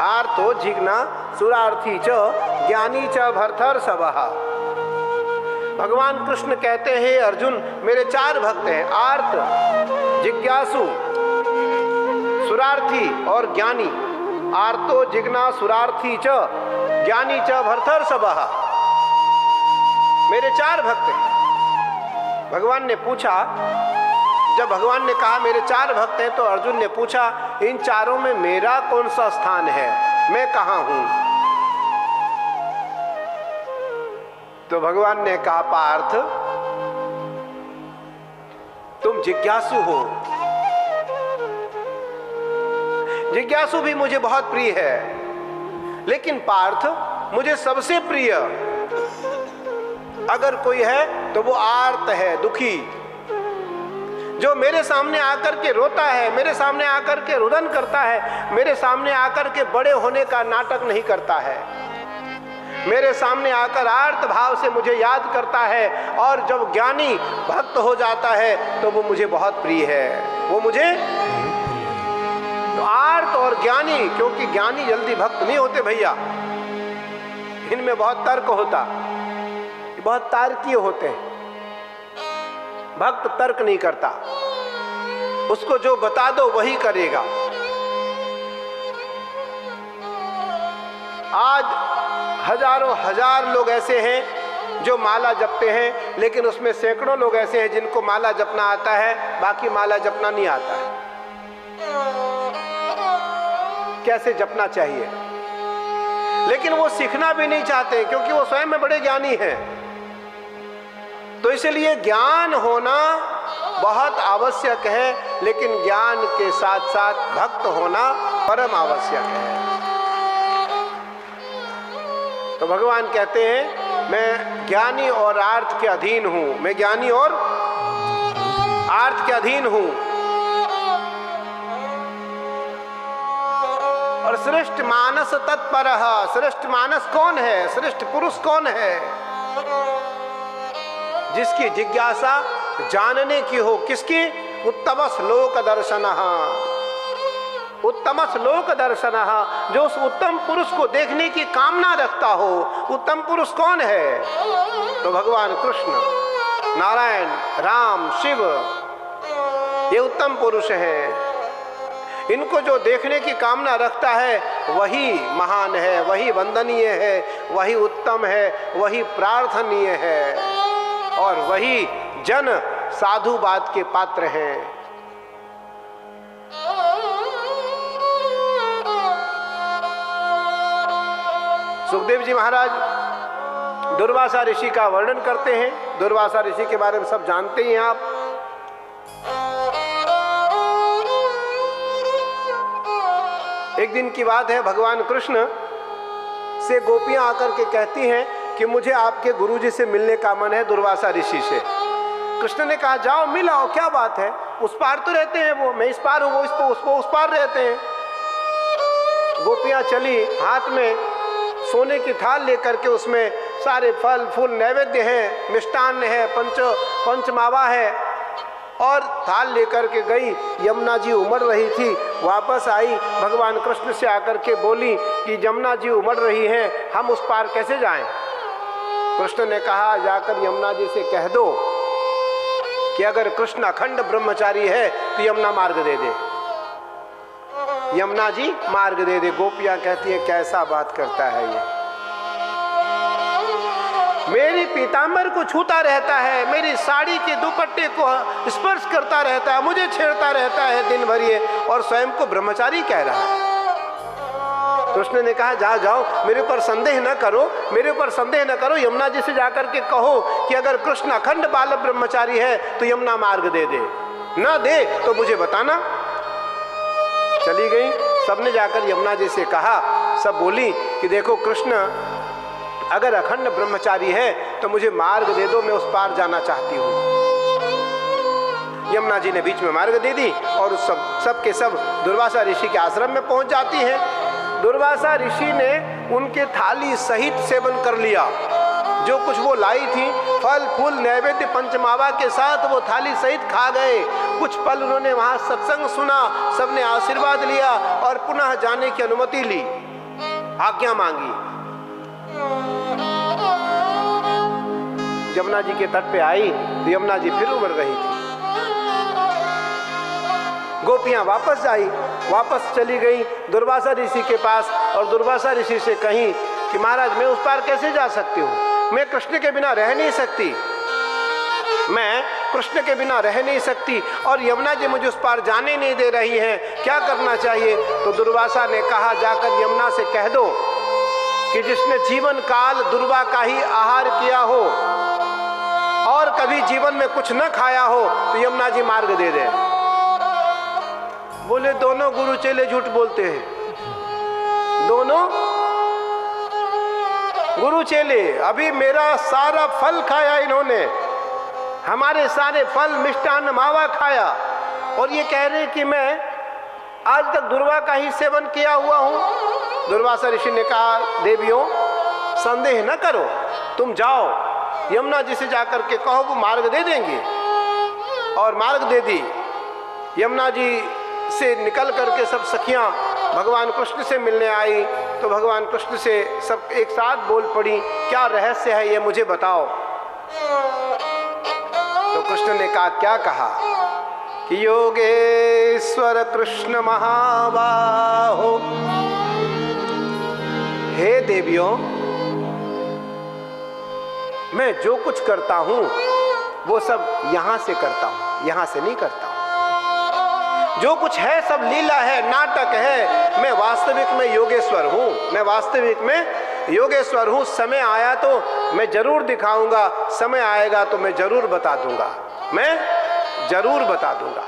आर्तो जिज्ञा सुरार्थी च ज्ञानी च भर्तर्षभः। भगवान कृष्ण कहते हैं अर्जुन, मेरे 4 भक्त हैं, आर्त, जिज्ञासु, सुरार्थी और ज्ञानी। आर्तो जिज्ञा सुरार्थी च ज्ञानी च भर्तर्षभः, मेरे 4 भक्त हैं। भगवान ने पूछा, जब भगवान ने कहा मेरे 4 भक्त हैं, तो अर्जुन ने पूछा इन चारों में मेरा कौन सा स्थान है, मैं कहां हूं? तो भगवान ने कहा पार्थ, तुम जिज्ञासु हो। जिज्ञासु भी मुझे बहुत प्रिय है, लेकिन पार्थ मुझे सबसे प्रिय अगर कोई है तो वो आर्त है, दुखी, जो मेरे सामने आकर के रोता है, मेरे सामने आकर के रुदन करता है, मेरे सामने आकर के बड़े होने का नाटक नहीं करता है, मेरे सामने आकर आर्त भाव से मुझे याद करता है, और जब ज्ञानी भक्त हो जाता है तो वो मुझे बहुत प्रिय है, वो मुझे। तो आर्त और ज्ञानी, क्योंकि ज्ञानी जल्दी भक्त नहीं होते भैया, इनमें बहुत तर्क होता, बहुत तार्किक होते हैं। भक्त तर्क नहीं करता, उसको जो बता दो वही करेगा। आज हजारों हजार लोग ऐसे हैं जो माला जपते हैं, लेकिन उसमें सैकड़ों लोग ऐसे हैं जिनको माला जपना आता है, बाकी माला जपना नहीं आता है। कैसे जपना चाहिए, लेकिन वो सीखना भी नहीं चाहते, क्योंकि वो स्वयं में बड़े ज्ञानी हैं। तो इसलिए ज्ञान होना बहुत आवश्यक है, लेकिन ज्ञान के साथ साथ भक्त होना परम आवश्यक है। तो भगवान कहते हैं मैं ज्ञानी और आर्त के अधीन हूं, मैं ज्ञानी और आर्त के अधीन हूं। और श्रेष्ठ मानस तत्परः, श्रेष्ठ मानस कौन है, श्रेष्ठ पुरुष कौन है? जिसकी जिज्ञासा जानने की हो, किसकी? उत्तम श्लोक दर्शनः, उत्तम श्लोक दर्शनः, जो उस उत्तम पुरुष को देखने की कामना रखता हो। उत्तम पुरुष कौन है? तो भगवान कृष्ण, नारायण, राम, शिव, ये उत्तम पुरुष हैं। इनको जो देखने की कामना रखता है वही महान है, वही वंदनीय है, वही उत्तम है, वही प्रार्थनीय है, और वही जन साधुवाद के पात्र हैं। सुखदेव जी महाराज दुर्वासा ऋषि का वर्णन करते हैं। दुर्वासा ऋषि के बारे में सब जानते ही हैं आप। एक दिन की बात है, भगवान कृष्ण से गोपियां आकर के कहती हैं कि मुझे आपके गुरुजी से मिलने का मन है, दुर्वासा ऋषि से। कृष्ण ने कहा जाओ मिल आओ, क्या बात है, उस पार तो रहते हैं वो, मैं इस पार हूं, वो उस पार रहते हैं। गोपियां चली, हाथ में सोने की थाल लेकर के उसमें सारे फल फूल नैवेद्य हैं, मिष्टान्न है, पंचमावा है, और थाल लेकर के गई। यमुना जी उमड़ रही थी, वापस आई, भगवान कृष्ण से आकर के बोली कि यमुना जी उमड़ रही हैं, हम उस पार कैसे जाएं? कृष्ण ने कहा जाकर यमुना जी से कह दो कि अगर कृष्ण अखंड ब्रह्मचारी है तो यमुना मार्ग दे दे, यमुना जी मार्ग दे दे। गोपियां कहती है कैसा बात करता है ये, मेरी पीतांबर को छूता रहता है, मेरी साड़ी के दुपट्टे को स्पर्श करता रहता है, मुझे छेड़ता रहता है दिन भर ये, और स्वयं को ब्रह्मचारी कह रहा है। कृष्ण ने कहा जाओ जाओ, मेरे ऊपर संदेह न करो, मेरे ऊपर संदेह न करो, यमुना जी से जाकर के कहो कि अगर कृष्ण अखंड बाल ब्रह्मचारी है तो यमुना मार्ग दे दे, ना दे तो मुझे बताना। चली गई, सबने जाकर यमुना जी से कहा। सब बोली कि देखो कृष्ण अगर अखंड ब्रह्मचारी है तो मुझे मार्ग दे दो, मैं उस पार जाना चाहती हूँ। यमुना जी ने बीच में मार्ग दे दी, और सब के सब दुर्वासा ऋषि के आश्रम में पहुंच जाती हैं। दुर्वासा ऋषि ने उनके थाली सहित सेवन कर लिया, जो कुछ वो लाई थी, फल फूल नैवेद्य पंचमावा के साथ वो थाली सहित खा गए। कुछ पल उन्होंने वहां सत्संग सुना, सबने आशीर्वाद लिया और पुनः जाने की अनुमति ली, आज्ञा मांगी। यमुना जी के तट पे आई तो यमुना जी फिर उमड़ रही थी। गोपियां वापस चली गई दुर्वासा ऋषि के पास और दुर्वासा ऋषि से कहीं कि महाराज मैं उस पार कैसे जा सकती हूँ, मैं कृष्ण के बिना रह नहीं सकती, मैं कृष्ण के बिना रह नहीं सकती और यमुना जी मुझे उस पार जाने नहीं दे रही हैं, क्या करना चाहिए। तो दुर्वासा ने कहा जाकर यमुना से कह दो कि जिसने जीवन काल दुर्वा का ही आहार किया हो और कभी जीवन में कुछ न खाया हो तो यमुना जी मार्ग दे दे। बोले दोनों गुरु चेले झूठ बोलते हैं, दोनों गुरु चेले, अभी मेरा सारा फल खाया इन्होंने, हमारे सारे फल मिष्टान्न मावा खाया और ये कह रहे कि मैं आज तक दुर्वा का ही सेवन किया हुआ हूं। दुर्वासा ऋषि ने कहा देवियों संदेह न करो, तुम जाओ यमुना जी से जाकर के कहो वो मार्ग दे देंगे। और मार्ग दे दी। यमुना जी से निकल करके सब सखियां भगवान कृष्ण से मिलने आई तो भगवान कृष्ण से सब एक साथ बोल पड़ी, क्या रहस्य है ये मुझे बताओ। तो कृष्ण ने कहा, क्या कहा कि योगेश्वर कृष्ण महाबाहो, हे देवियों मैं जो कुछ करता हूं वो सब यहां से करता हूं, यहां से नहीं करता हूं। जो कुछ है सब लीला है, नाटक है, मैं वास्तविक में योगेश्वर हूं, मैं वास्तविक में योगेश्वर हूं। समय आया तो मैं जरूर दिखाऊंगा, समय आएगा तो मैं जरूर बता दूंगा, मैं जरूर बता दूंगा।